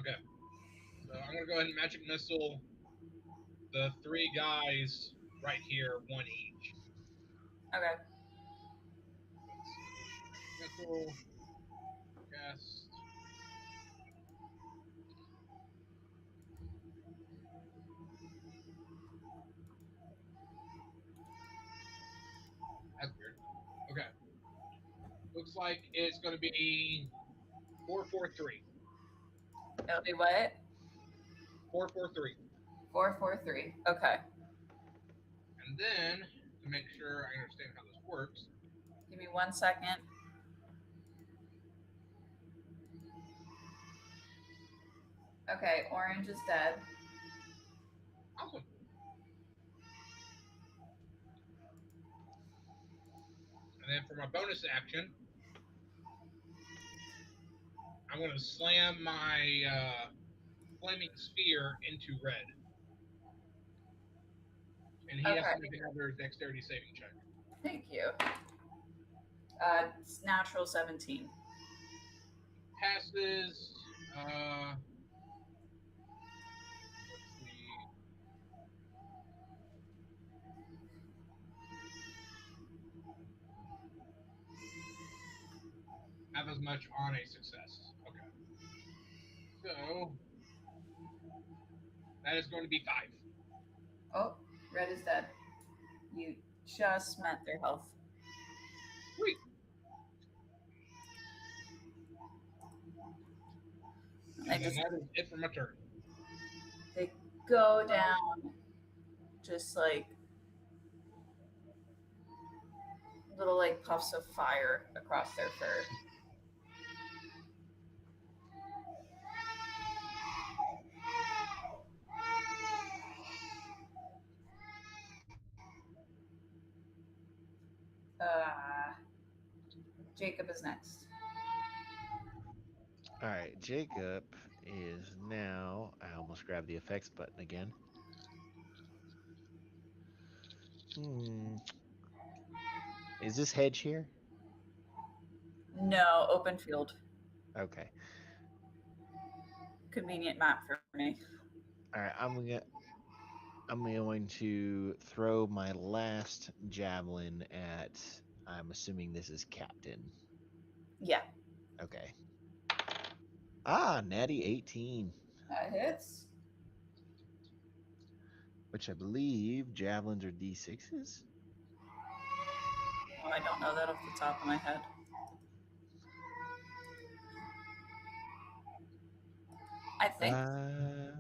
Okay. So I'm gonna go ahead and magic missile the three guys right here, one each. Okay. Let's see. Missile, cast. That's weird. Okay. Looks like it's going to be 443. It'll be what? 443. 443. Okay. And then, to make sure I understand how this works, Give me 1 second. Okay, orange is dead. awesome. And then for my bonus action, I'm going to slam my flaming sphere into red. And he has Okay. to make another dexterity saving check. Thank you. It's natural 17. Passes. Let's see. Have as much on a success. Okay. So that is going to be 5. Oh, red is dead. You just met their health. Sweet. They And then just that is it for my turn. they go down just like little like puffs of fire across their fur. Uh, Jacob is next. All right, Jacob is now. I almost grabbed the effects button again. Hmm. Is this hedge here? No, open field. Okay. Convenient map for me. All right. I'm going to throw my last javelin at. I'm assuming this is Captain. Yeah, Okay. Ah, natty 18, that hits. which I believe javelins are d6s. Oh, I don't know that off the top of my head. I think. Uh,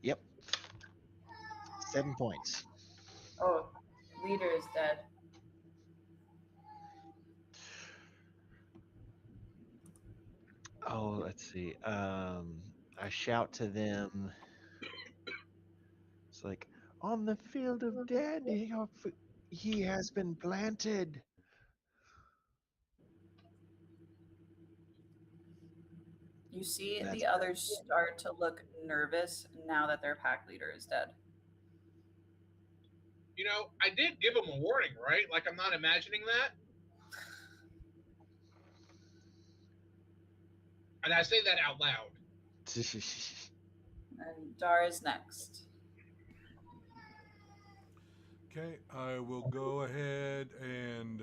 yep. 7 points. Oh, leader is dead. Oh, let's see. I shout to them. It's like, on the field of dead, he has been planted. You see That's the others start to look nervous now that their pack leader is dead. I did give him a warning, right? Like, I'm not imagining that. And I say that out loud. And Dar is next. Okay, I will go ahead and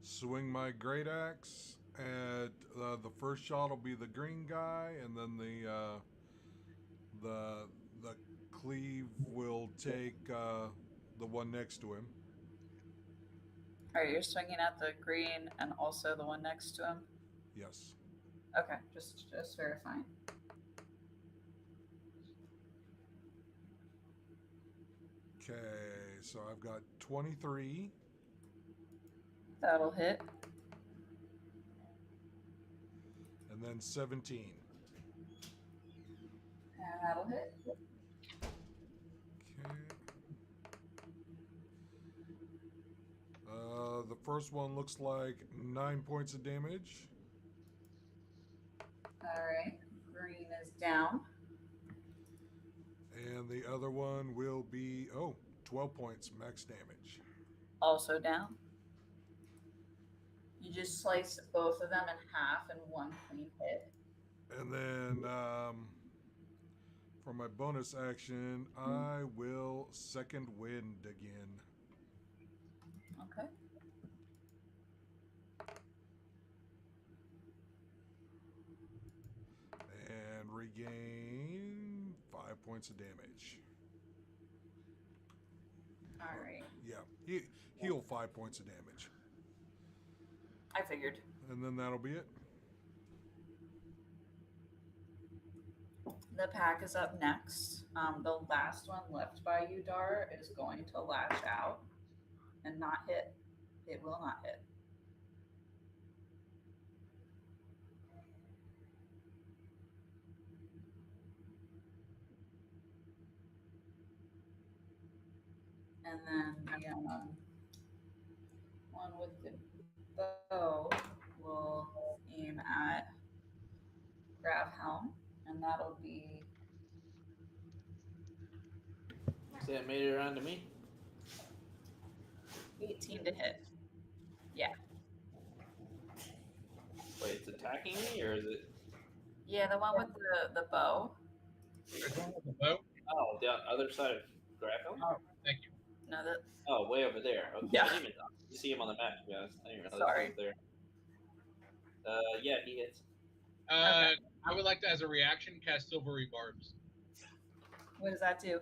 swing my great axe at the first shot will be the green guy, and then the cleave will take the one next to him. All right, you're swinging at the green and also the one next to him. Yes. Okay, just verifying. Okay, so I've got 23, That'll hit. and then 17. And that'll hit. Okay. The first one looks like 9 points of damage. All right, green is down. And the other one will be 12 points max damage. also down. You just slice both of them in half in one clean hit. And then for my bonus action, I will second wind again. Okay. And regain 5 points of damage. All right. Yeah, heal 5 points of damage. I figured. And then that'll be it. The pack is up next. The last one left by you, Dar, is going to lash out and not hit. It will not hit. And then the one with the bow will aim at Gravhelm, and that'll be So that made it around to me. 18 to hit. Yeah. Wait, it's attacking me or is it? Yeah, the one with the bow. There's one with the boat. Oh, the other side of Graphic? Oh, thank you. No, that. Oh, way over there. Okay. Yeah. I didn't even you see him on the map, to be honest. I didn't realize Sorry. he was there. Yeah, he hits. I would like to, as a reaction, cast Silvery Barbs. What does that do?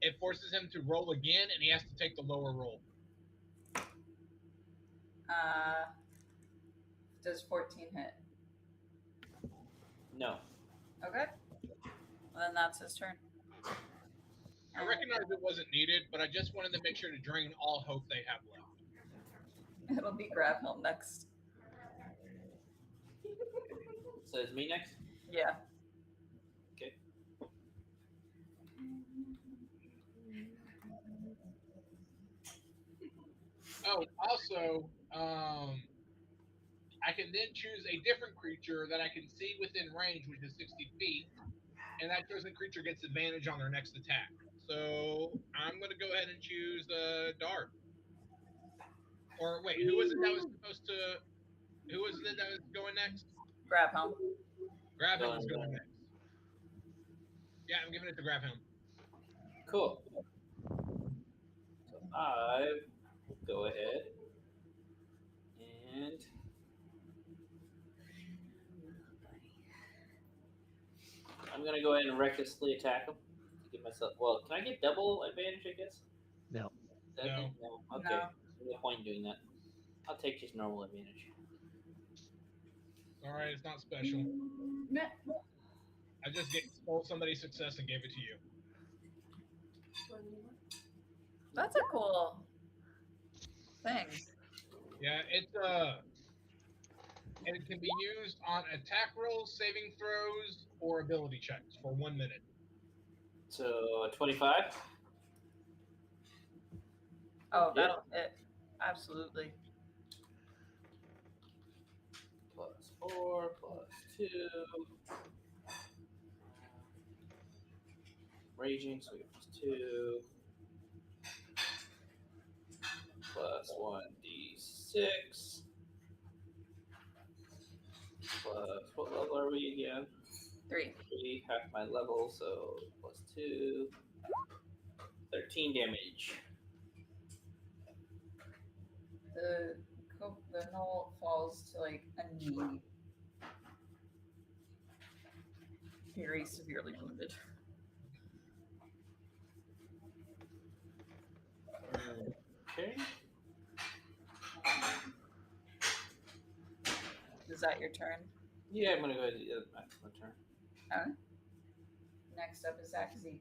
It forces him to roll again, and he has to take the lower roll. Does 14 hit? No. Okay. Well, then that's his turn. I recognize it wasn't needed, but I just wanted to make sure to drain all hope they have left. It'll be Gravhelm next. So it's me next? Yeah. Okay. Oh, also, I can then choose a different creature that I can see within range, which is 60 feet, and that chosen creature gets advantage on their next attack. So I'm going to go ahead and choose Dart. Or wait, who was it that was supposed to? Who was it that was going next? Gravhelm. Gravhelm is going next. Yeah, I'm giving it to Gravhelm. Cool. So I go ahead and I'm gonna go ahead and recklessly attack him to give myself. Well, can I get double advantage? I guess. No. No. Okay. No. No point in doing that. I'll take just normal advantage. All right, it's not special. I just stole somebody's success and gave it to you. That's a cool thing. Yeah, it can be used on attack rolls, saving throws, or ability checks for 1 minute. So 25. Oh, that'll hit. Absolutely. Plus 4, plus 2. Raging, so we get plus 2. Plus 1d6. Plus, what level are we again? 3. 3, half my level, so plus 2. 13 damage. The knoll falls to like a knee. Very severely wounded. Okay. Is that your turn? Yeah, I'm gonna go ahead and do that. That's my turn. Next up is Zaxzy.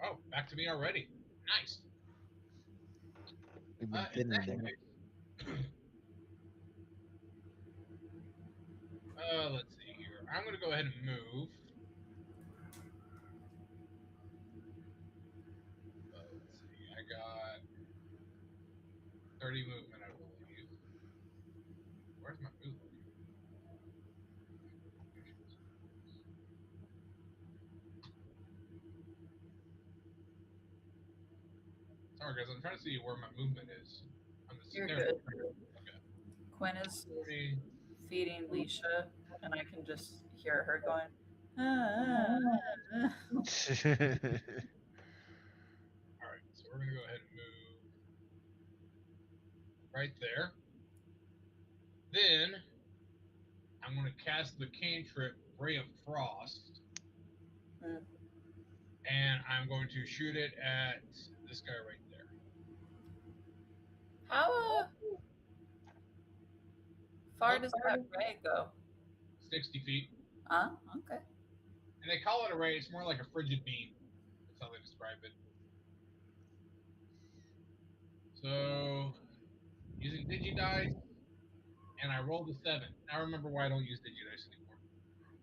Oh, back to me already. Nice. We've been In thinning that there. case- let's see here. I'm going to go ahead and move. Let's see. I got 30 movement, I believe. Where's my movement? Sorry, guys. I'm trying to see where my movement is. You're there. good. Okay. Quinn is 40. feeding Leisha, and I can just hear her going, "Ah, ah, ah." All right. So we're gonna go ahead and move right there. Then I'm gonna cast the cantrip Ray of Frost, Hmm. and I'm going to shoot it at this guy right there. How far does that ray go? 60 feet. Okay. And they call it a ray. It's more like a frigid beam. That's how they describe it. So using Digidice, and I rolled a 7. Now remember why I don't use Digidice anymore.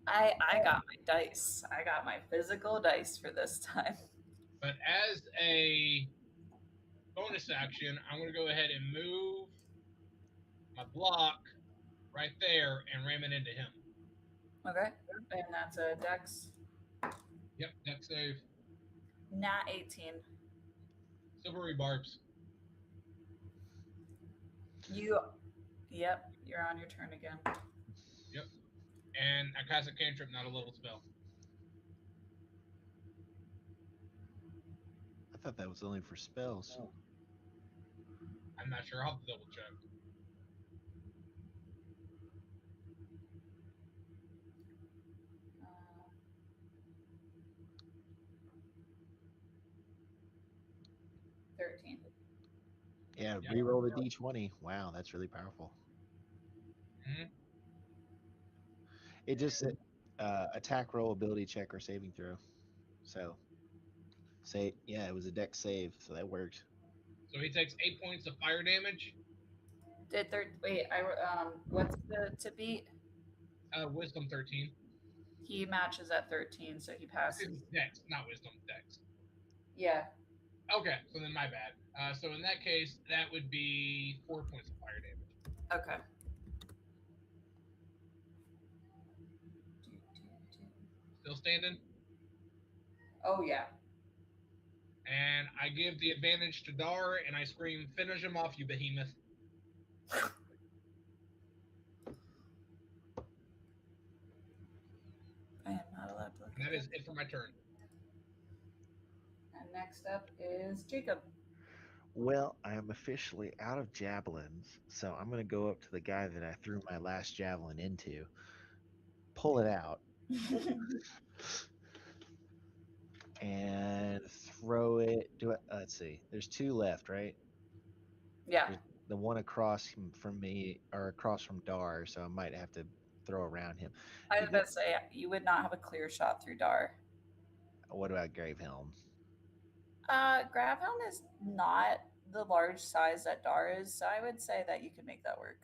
I got my dice. I got my physical dice for this time. But as a bonus action, I'm going to go ahead and move my block right there and ram it into him. Okay. And that's a dex. Yep, dex save. Nat 18. Silvery barbs. Yep, you're on your turn again. Yep. And I cast a cantrip, not a level spell. I thought that was only for spells. I'm not sure. I'll have to double check. Uh, 13. Yeah, Yeah. re-roll the d20. Wow, that's really powerful. Mhm. It just said attack roll, ability check, or saving throw. So, it was a dex save, so that worked. So he takes 8 points of fire damage. What's the to beat? Wisdom 13. He matches at 13, so he passes. It's dex, not wisdom, dex. Yeah. Okay, so then my bad. So in that case, that would be 4 points of fire damage. Okay. Still standing? Oh yeah. And I give the advantage to Dar, and I scream, "Finish him off, you behemoth!" I am not allowed to look And at that is it for my turn. And next up is Jacob. Well, I am officially out of javelins, so I'm going to go up to the guy that I threw my last javelin into, pull it out, and throw it. Let's see. There's 2 left, right? Yeah. There's the one across from me, or across from Dar, so I might have to throw around him. I was about to say you would not have a clear shot through Dar. What about Gravehelm? Gravehelm is not the large size that Dar is, so I would say that you could make that work.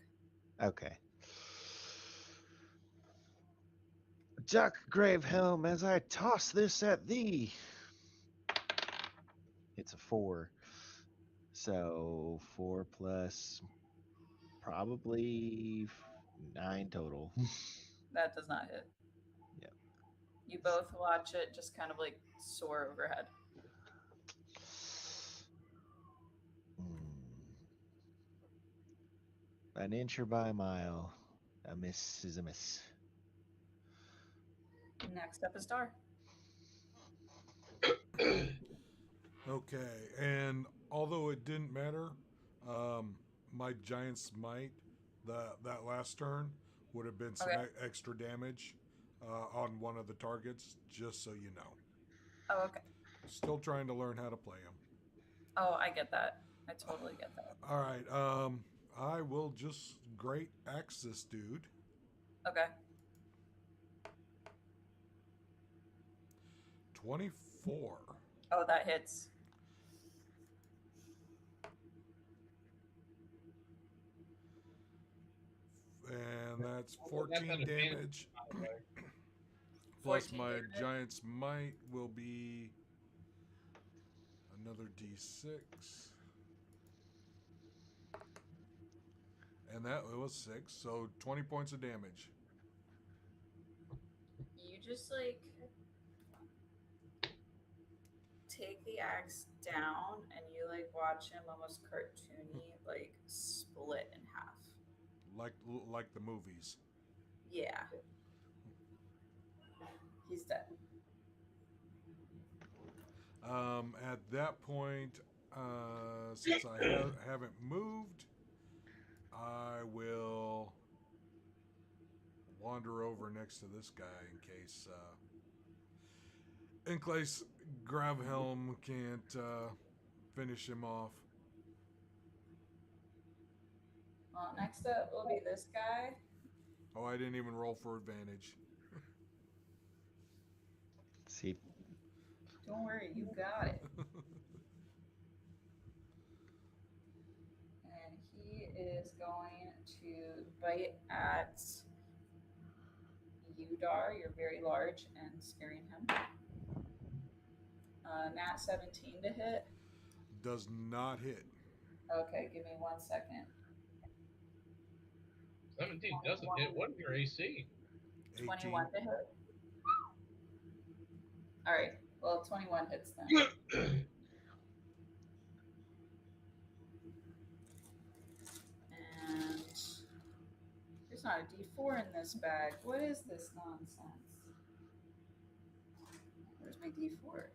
Okay. Duck, Gravehelm, as I toss this at thee. It's a 4. So 4 plus probably 9 total. That does not hit. Yep. You both watch it just kind of like soar overhead. An inch or by a mile. A miss is a miss. Next up is Dar. Okay, and although it didn't matter, my giant smite that last turn would have been some extra damage on one of the targets, just so you know. Oh, okay. Still trying to learn how to play them. Oh, I get that. I totally get that. All right, I will just great axe this dude. Okay. 24. Oh, that hits. And that's 14 damage. Plus 14 my damage. giant's might will be another d6. And that was 6, so 20 points of damage. You just like take the axe down and you like watch him almost cartoony like split in half. Like the movies. Yeah. He's dead. At that point, since I haven't moved, I will wander over next to this guy in case Gravhelm can't finish him off. Well, next up will be this guy. Oh, I didn't even roll for advantage. See, Don't worry, you got it. And he is going to bite at Udar. You're very large and scaring him. Nat 17 to hit. Does not hit. Okay, give me 1 second. 17 doesn't hit. What is your AC? 18. 21 to hit. All right. Well, 21 hits then. And there's not a D4 in this bag. What is this nonsense? Where's my D4?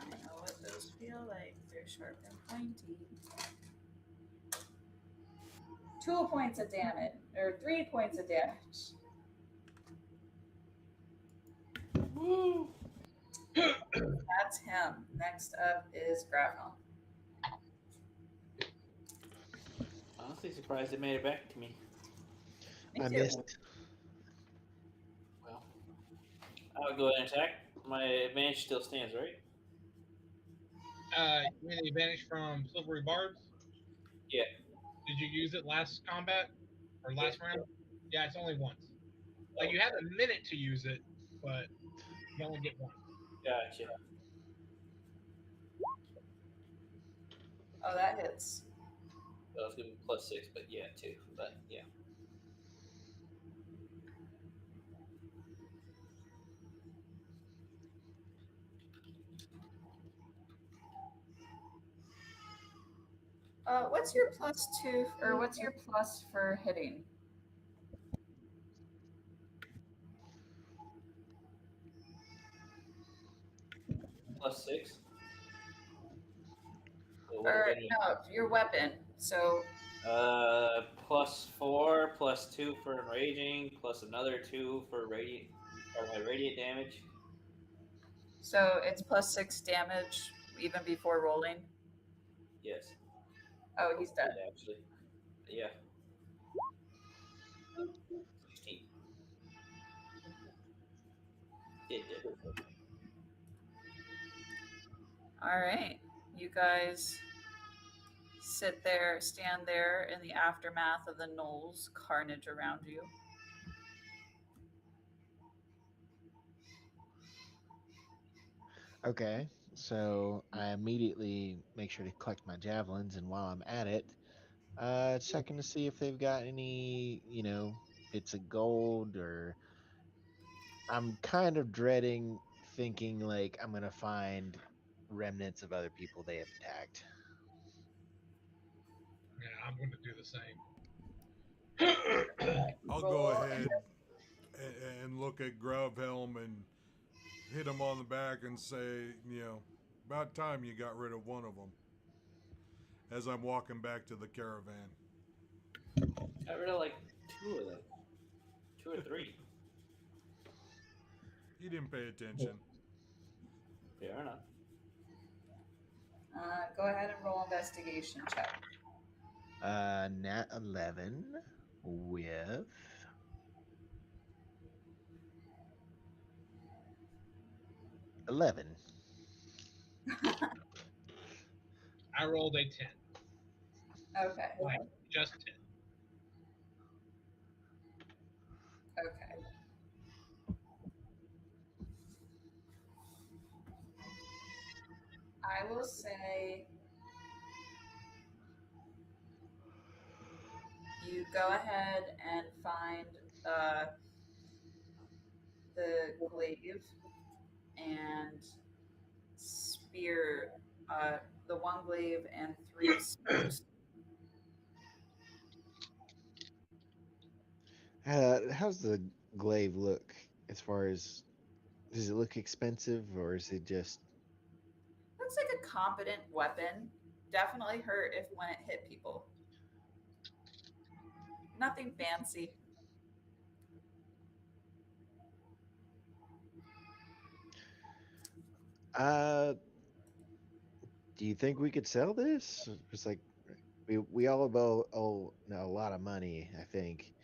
I know what those feel like. They're sharp and pointy. 2 points of damage, or 3 points of damage. Woo! That's him. Next up is Gravhelm. Honestly surprised it made it back to me. Me I too. missed. Well, I'll go ahead and attack. My advantage still stands, right? You mean the advantage from Silvery Barbs? Yeah. Did you use it last combat or last round? Yeah, it's only once. Like you have a minute to use it, but you only get one. Gotcha. Oh, that hits. Well, I was giving +6, but yeah, 2. But yeah. What's your +2, or what's your plus for hitting? +6. So what Or is it? no, your weapon. So +4, +2 for enraging, plus another 2 for radiant, or my radiant damage. so it's +6 damage even before rolling. Yes. Oh, he's dead. Actually. Yeah. 16. It did. All right, you guys stand there in the aftermath of the Knolls carnage around you. Okay, so I immediately make sure to collect my javelins, and while I'm at it, checking to see if they've got any, bits of gold, or I'm kind of dreading thinking like I'm gonna find remnants of other people they have attacked. Yeah, I'm going to do the same. I'll Roll. go ahead and look at Gravhelm and hit him on the back and say, about time you got rid of one of them. As I'm walking back to the caravan. Got rid of like 2 of them. 2 or 3. You didn't pay attention. Fair enough. Go ahead and roll investigation check. Nat 11 with 11. I rolled a 10. Okay. Like, just 10. Okay. I will say you go ahead and find the glaive and spear, the one glaive and 3 spears. How's the glaive look as far as does it look expensive or is it just Looks like a competent weapon. Definitely hurt if when it hit people. Nothing fancy. uh do you think we could sell this? It's like we all owe a lot of money, I think.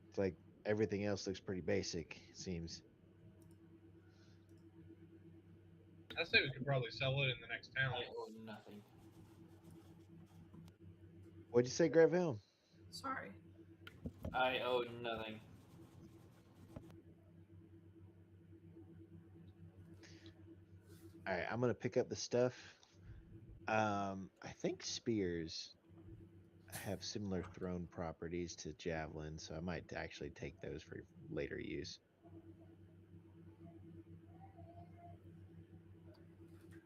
It's like everything else looks pretty basic, it seems. I say we could probably sell it in the next town. I owe nothing. What'd you say, Graville? Sorry. I owe nothing. Alright, I'm gonna pick up the stuff. I think spears have similar thrown properties to javelins, so I might actually take those for later use.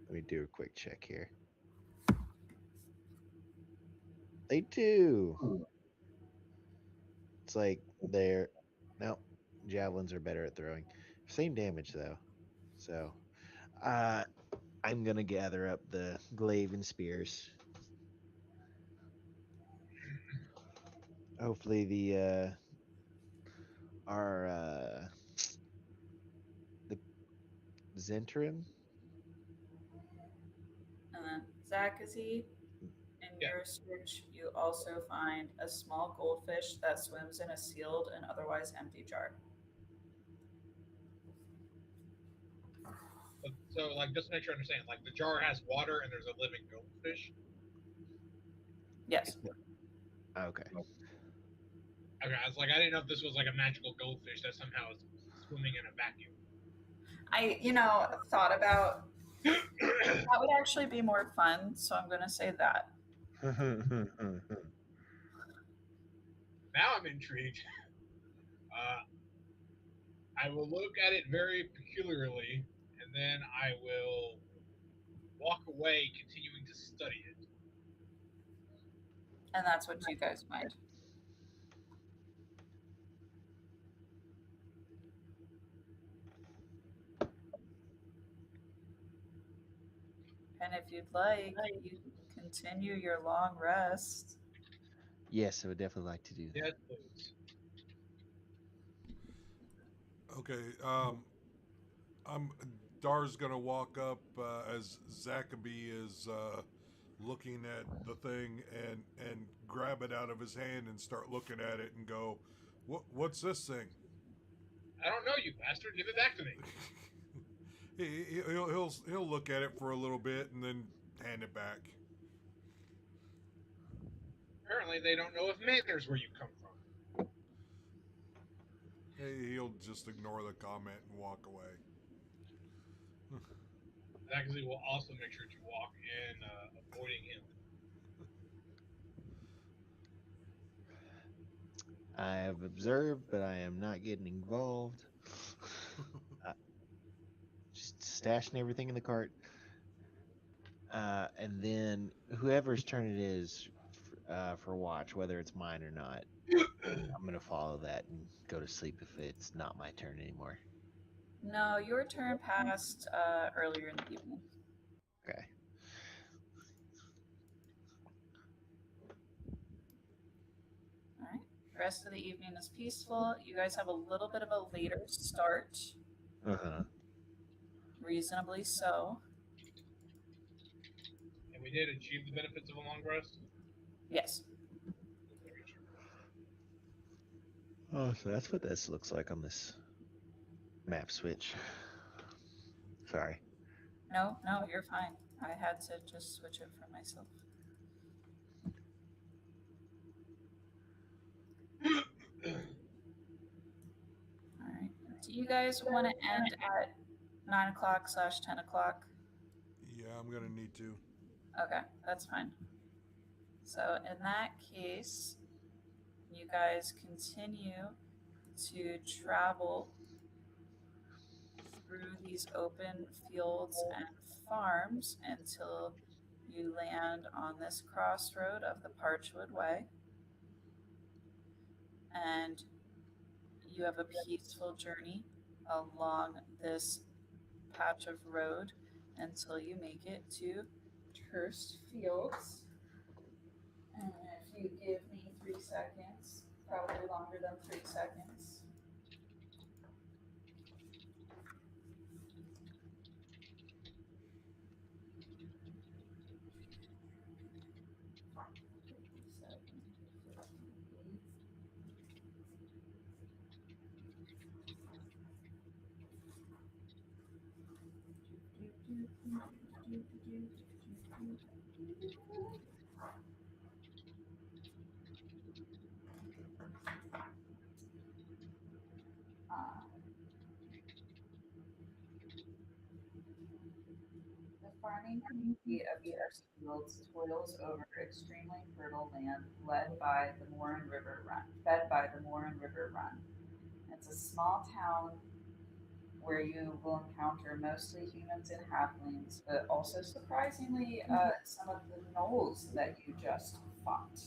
Let me do a quick check here. They do. It's like they're no javelins are better at throwing. Same damage though. So I'm gonna gather up the glaive and spears. Hopefully the the Zentrum. And then Zakazi, in Yeah. your search, you also find a small goldfish that swims in a sealed and otherwise empty jar. So, like, just to make sure I understand, like, the jar has water and there's a living goldfish. Yes. Okay. Okay, I was like, I didn't know if this was like a magical goldfish that somehow is swimming in a vacuum. I, thought about that would actually be more fun, so I'm going to say that. Now I'm intrigued. I will look at it very peculiarly, and then I will walk away, continuing to study it. And that's what you guys find. And if you'd like, you can continue your long rest. Yes, I would definitely like to do that. Yes, please. Okay. Dar's gonna walk up as Zachary is looking at the thing and grab it out of his hand and start looking at it and go, "What's this thing?" I don't know, you bastard. Give it back to me. He'll look at it for a little bit and then hand it back. Apparently, they don't know if Manor's where you come from. He'll just ignore the comment and walk away. Zachary will also make sure to walk in, avoiding him. I have observed, but I am not getting involved. Just stashing everything in the cart. And then whoever's turn it is for watch, whether it's mine or not, I'm going to follow that and go to sleep if it's not my turn anymore. No, your turn passed earlier in the evening. Okay. All right. The rest of the evening is peaceful. You guys have a little bit of a later start. Uh-huh. Reasonably so. And we did achieve the benefits of a long rest? Yes. Oh, so that's what this looks like on this map switch. Sorry. No, you're fine. I had to just switch it for myself. All right. Do you guys want to end at 9 o'clock / 10 o'clock? Yeah, I'm gonna need to. Okay, that's fine. So in that case, you guys continue to travel through these open fields and farms until you land on this crossroad of the Parchwood Way. And you have a peaceful journey along this patch of road until you make it to Turst Fields. And if you give me 3 seconds, probably longer than 3 seconds. The farming community of Turst Fields toils over extremely fertile land led by the Morin River Run, fed by the Morin River Run. It's a small town where you will encounter mostly humans and halflings, but also surprisingly some of the gnolls that you just fought.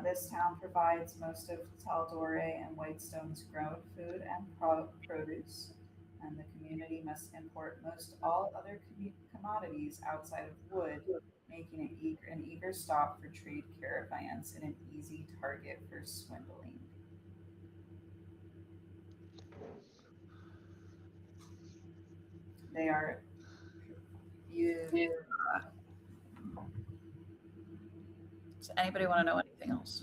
This town provides most of Taldore and Whitestone's grown food and produce, and the community must import most all other commodities outside of wood, making it an eager stop for trade caravans and an easy target for swindling. They are you. Does anybody want to know anything else?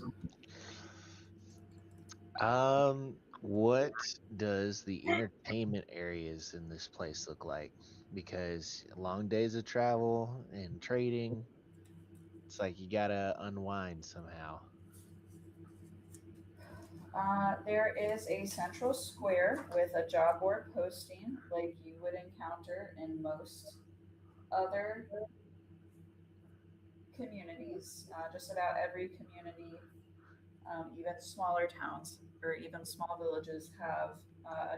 What does the entertainment areas in this place look like? Because long days of travel and trading, it's like you gotta unwind somehow. There is a central square with a job board posting like you would encounter in most other communities. Just about every community, even smaller towns or even small villages, have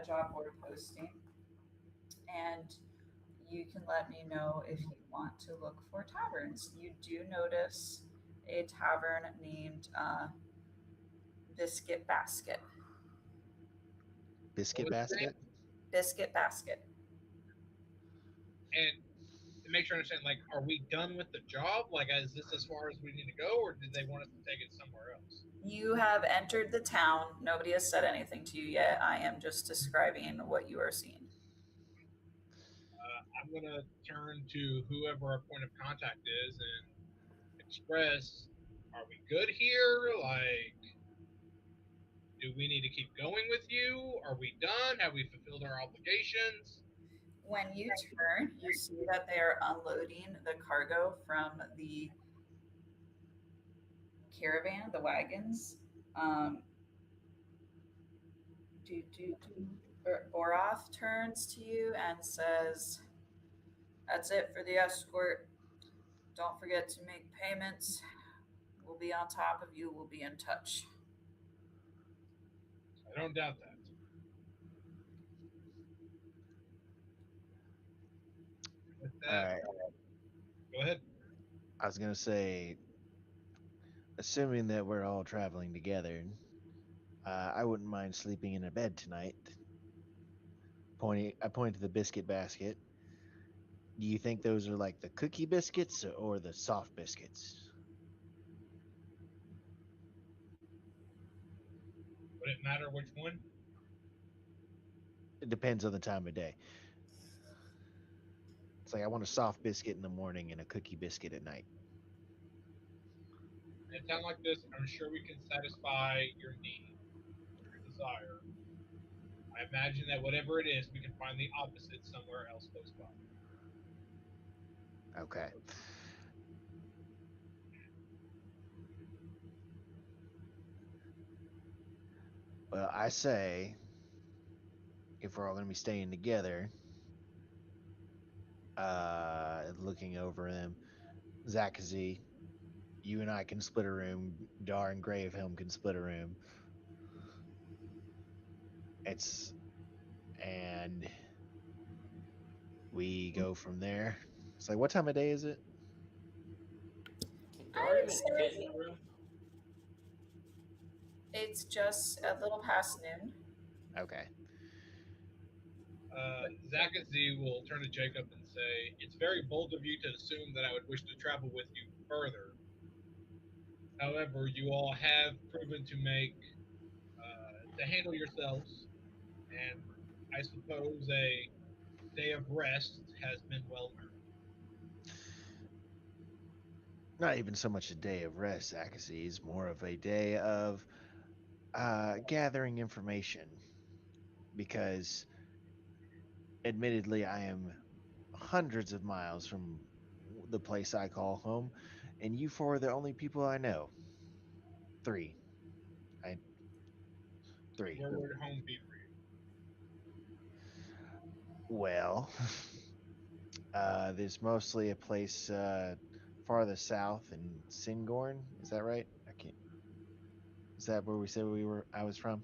a job board posting. And you can let me know if you want to look for taverns. You do notice a tavern named Biscuit Basket. Biscuit What was the name? basket? Biscuit Basket. And to make sure I understand, like, are we done with the job? Like, is this as far as we need to go, or did they want us to take it somewhere else? You have entered the town. Nobody has said anything to you yet. I am just describing what you are seeing. I'm gonna turn to whoever our point of contact is and express: are we good here? Like, do we need to keep going with you? Are we done? Have we fulfilled our obligations? When you turn, you see that they are unloading the cargo from the caravan, the wagons. Um, Boroth turns to you and says, "That's it for the escort. Don't forget to make payments. We'll be on top of you. We'll be in touch." I don't doubt that. With All that, right. go ahead. I was gonna say, assuming that we're all traveling together, I wouldn't mind sleeping in a bed tonight. I point to the biscuit basket. Do you think those are like the cookie biscuits or the soft biscuits? Would it matter which one? It depends on the time of day. It's like I want a soft biscuit in the morning and a cookie biscuit at night. In a town like this, I'm sure we can satisfy your need, your desire. I imagine that whatever it is, we can find the opposite somewhere else close by. Okay. Well, I say if we're all going to be staying together, looking over them, Zakazi, you and I can split a room. Dar and Gravehelm can split a room. and we go from there. It's like, what time of day is it? Can I Dart would even say- fit in the room? It's just a little past noon. Okay. Zakazi will turn to Jacob and say, "It's very bold of you to assume that I would wish to travel with you further. However, you all have proven to handle yourselves, and I suppose a day of rest has been well earned." Not even so much a day of rest, Akasis, more of a day of gathering information. Because, admittedly, I am hundreds of miles from the place I call home, and you four are the only people I know. Three. Three. Where would home be for you? Well, there's mostly a place farther south in Singorn. Is that right? I can't. Is that where we said we were? I was from.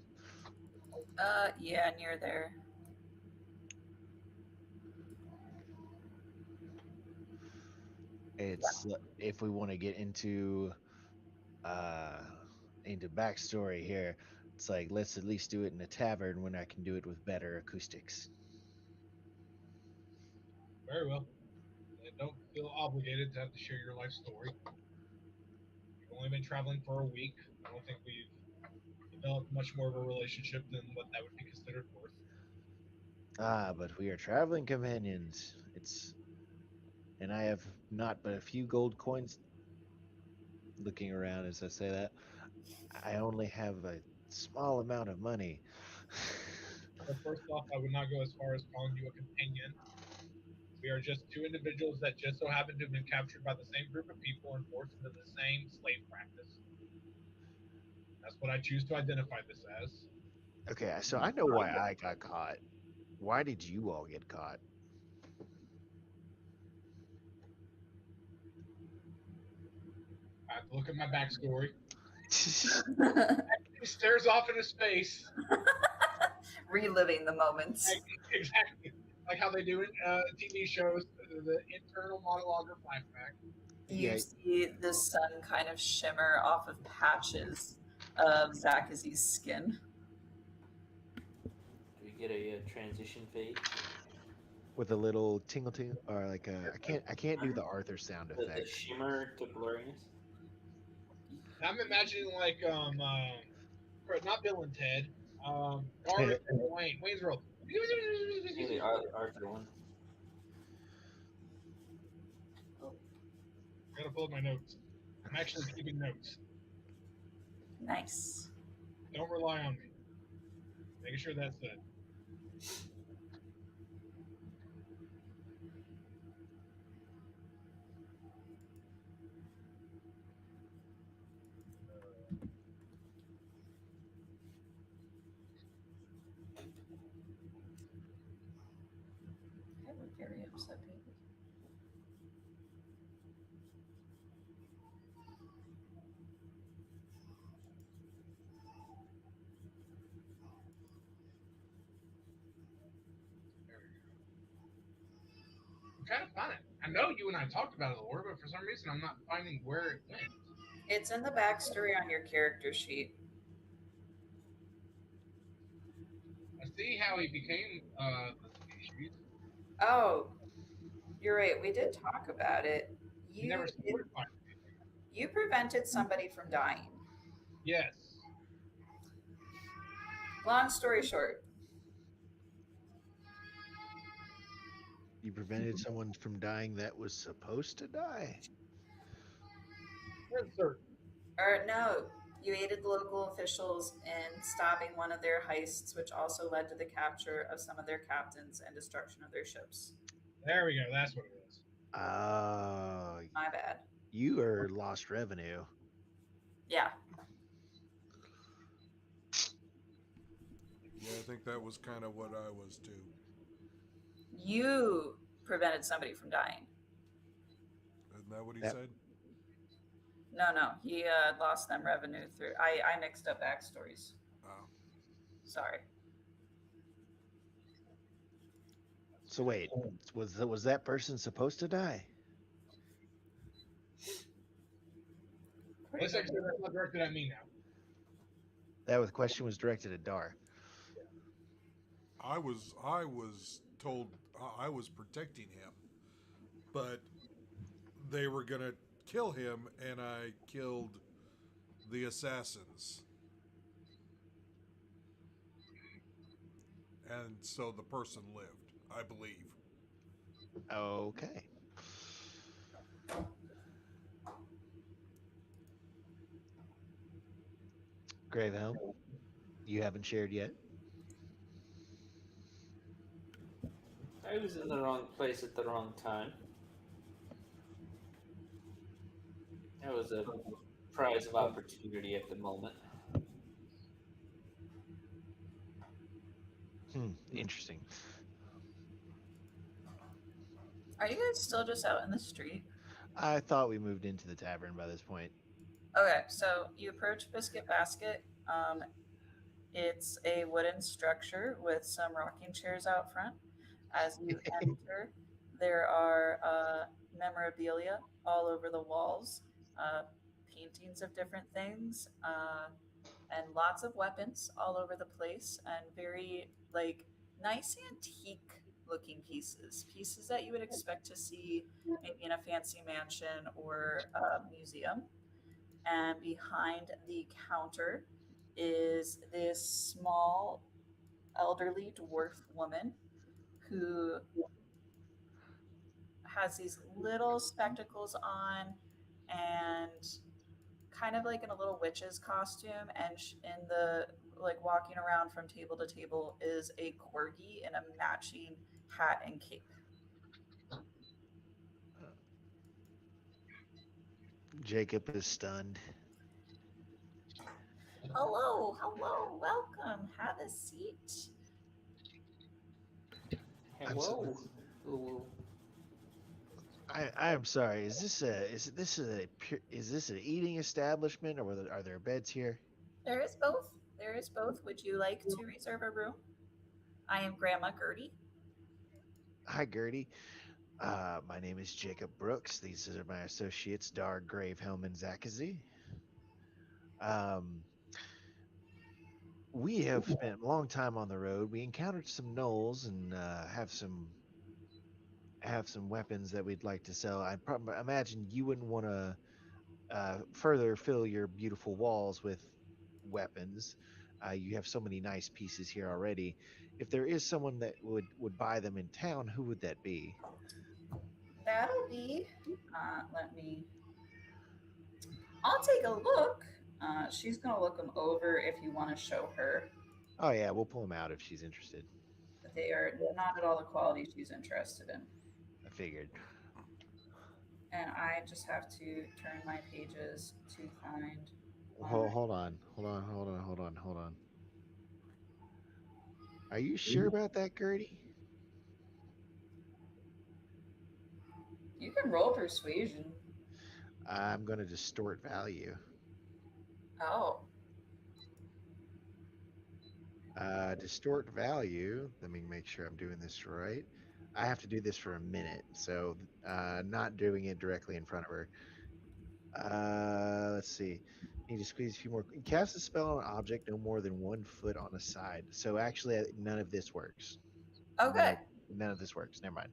Yeah, near there. It's if we want to get uh into backstory here, it's like let's at least do it in a tavern when I can do it with better acoustics. Very well. And don't feel obligated to have to share your life story. You've only been traveling for a week. I don't think we've developed much more of a relationship than what that would be considered worth. Ah, but we are traveling companions. And I have not but a few gold coins. Looking around as I say that, I only have a small amount of money. Well, first off, I would not go as far as calling you a companion. We are just two individuals that just so happen to have been captured by the same group of people and forced into the same slave practice. That's what I choose to identify this as. Okay, so I know why I got caught. Why did you all get caught? I have to look at my backstory. He stares off into space. Reliving the moments. Exactly. Like how they do in TV shows, the internal monologue or flashback. You Yeah. see the sun kind of shimmer off of patches of Zakazi's skin. Do we get a transition fade? With a little tingle tingle, or like I can't do the Arthur sound The effect. shimmer to blurriness? I'm imagining like not Bill and Ted, Garth and Wayne's World. Maybe Arthur one. Gotta pull up my notes. I'm actually keeping notes. Nice. Don't rely on me. Making sure that's it. I would very upset baby. I'm trying to find it. I know you and I talked about it, Laura, but for some reason I'm not finding where it went. It's in the backstory on your character sheet. I see how he became the species. Oh, you're right. We did talk about it. He never solidified. You prevented somebody from dying. Yes. Long story short, You prevented someone from dying that was supposed to die. Insert. or no, you aided the local officials in stopping one of their heists, which also led to the capture of some of their captains and destruction of their ships. There we go. That's what it was. Oh, My bad. you are lost revenue. Yeah. Yeah, I think that was kind of what I was too. You prevented somebody from dying. Isn't that what he Yep. said? No. He lost them revenue through. I mixed up backstories. Oh. Sorry. So wait, was that person supposed to die? This actually that's not directed at me now. That question was directed at Dar. I was told I was protecting him, but they were gonna kill him, and I killed the assassins, and so the person lived, I believe. Okay. Gravehelm, you haven't shared yet. I was in the wrong place at the wrong time. That was a prize of opportunity at the moment. Interesting. Are you guys still just out in the street? I thought we moved into the tavern by this point. Okay, so you approach Biscuit Basket. It's a wooden structure with some rocking chairs out front. As you enter, there are memorabilia all over the walls, paintings of different things, and lots of weapons all over the place, and very like nice antique looking pieces that you would expect to see maybe in a fancy mansion or a museum. And behind the counter is this small elderly dwarf woman who has these little spectacles on and kind of like in a little witch's costume, and in the like walking around from table to table is a corgi in a matching hat and cape. Jacob is stunned. Hello, welcome. Have a seat. Hello. Ooh. I am sorry. Is this an eating establishment, or are there beds here? There is both. There is both. Would you like to reserve a room? I am Grandma Gertie. Hi, Gertie. My name is Jacob Brooks. These are my associates, Dar, Gravehelm, and Zakazi. We have spent a long time on the road. We encountered some gnolls and have some weapons that we'd like to sell. I imagine you wouldn't want to further fill your beautiful walls with weapons. You have so many nice pieces here already. If there is someone that would buy them in town, who would that be? That'll be. Let me. I'll take a look. She's gonna look them over if you want to show her. Oh yeah, we'll pull them out if she's interested. They are not at all the quality she's interested in. I figured. And I just have to turn my pages to find. Hold on. Are you sure about that, Gertie? You can roll persuasion. I'm going to distort value. Oh. Distort value. Let me make sure I'm doing this right. I have to do this for a minute, so not doing it directly in front of her. Let's see. Need to squeeze a few more. Cast a spell on an object no more than 1 foot on a side. So actually, none of this works. Okay. None of this works. Never mind.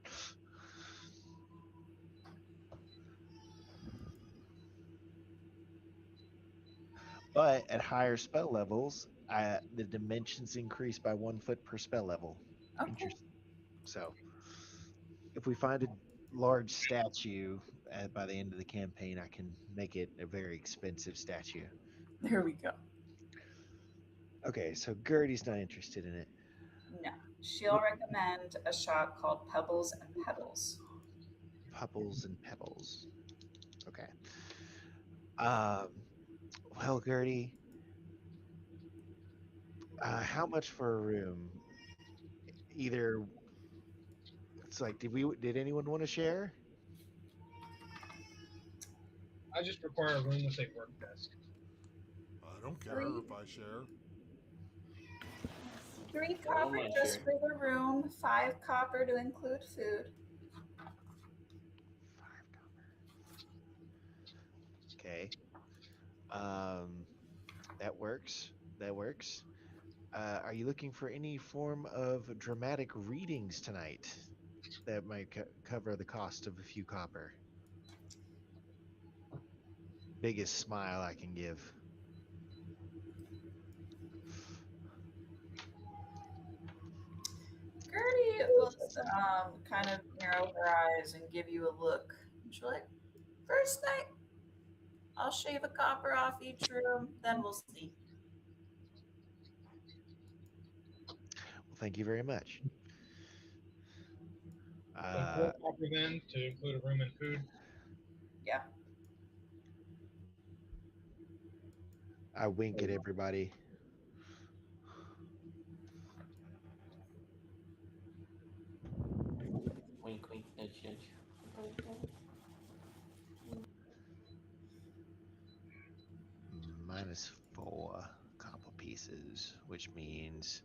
But at higher spell levels, the dimensions increase by 1 foot per spell level. Okay. Interesting. So, if we find a large statue by the end of the campaign, I can make it a very expensive statue. There we go. Okay, so Gertie's not interested in it. No. She'll recommend a shop called Pebbles and Petals. Pebbles and Pebbles. Okay. Well, Gertie, how much for a room? Either it's like, did anyone want to share? I just require a room with a work desk. I don't care if I share. 3 Oh copper my just dear. for the room, 5 copper to include food. 5 copper. Okay. That works. That works. Are you looking for any form of dramatic readings tonight that might cover the cost of a few copper? Biggest smile I can give. Gertie will kind of narrow her eyes and give you a look. She's like, first night, I'll shave a copper off each room, then we'll see. Well, thank you very much. So 4 copper then to include a room and food. Yeah. I wink at everybody. Wink, wink, nudge, nudge. -4 copper pieces, which means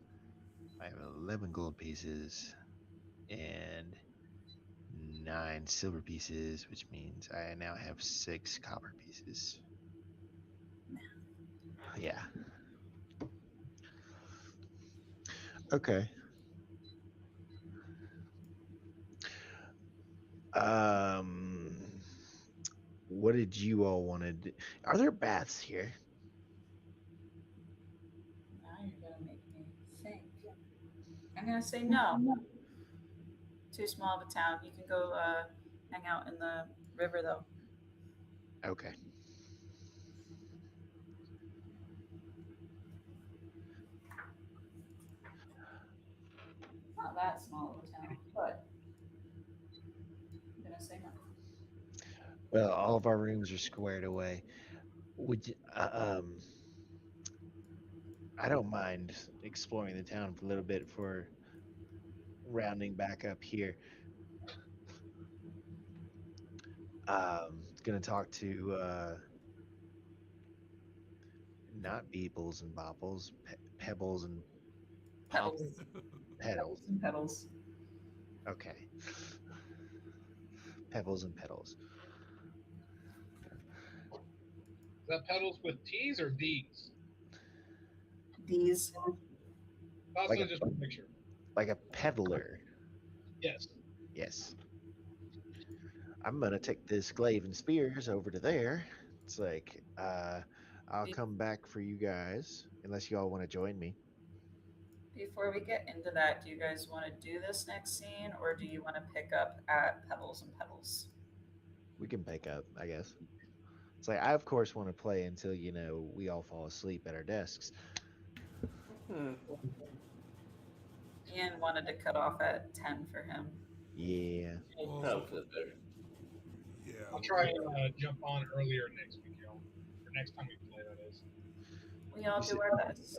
I have 11 gold pieces and 9 silver pieces, which means I now have 6 copper pieces. Yeah. Okay. What did you all want to do? Are there baths here? Now you're going to make me think. I'm going to say no. Too small of a town. You can go hang out in the river, though. Okay. Not that small of a town, but I'm going to say no. Well, all of our rooms are squared away. Would you, I don't mind exploring the town for a little bit for rounding back up here. Gonna talk to not Beebles and Bopples, Pebbles and Petals. Petals. And petals. Okay. Pebbles and Petals. Is that pedals with T's or D's? These. Also, Like a- just a picture. Like a peddler. Yes. Yes. I'm gonna take this glaive and spears over to there. It's like, I'll come back for you guys unless you all want to join me. Before we get into that, do you guys want to do this next scene, or do you want to pick up at Pebbles and Petals? We can pick up, I guess. It's like I of course want to play until we all fall asleep at our desks. Ian wanted to cut off at 10 for him. Yeah. Well, probably feels better. Yeah. I'll try and jump on earlier next week, y'all. Or next time we play, that is. We all do our best.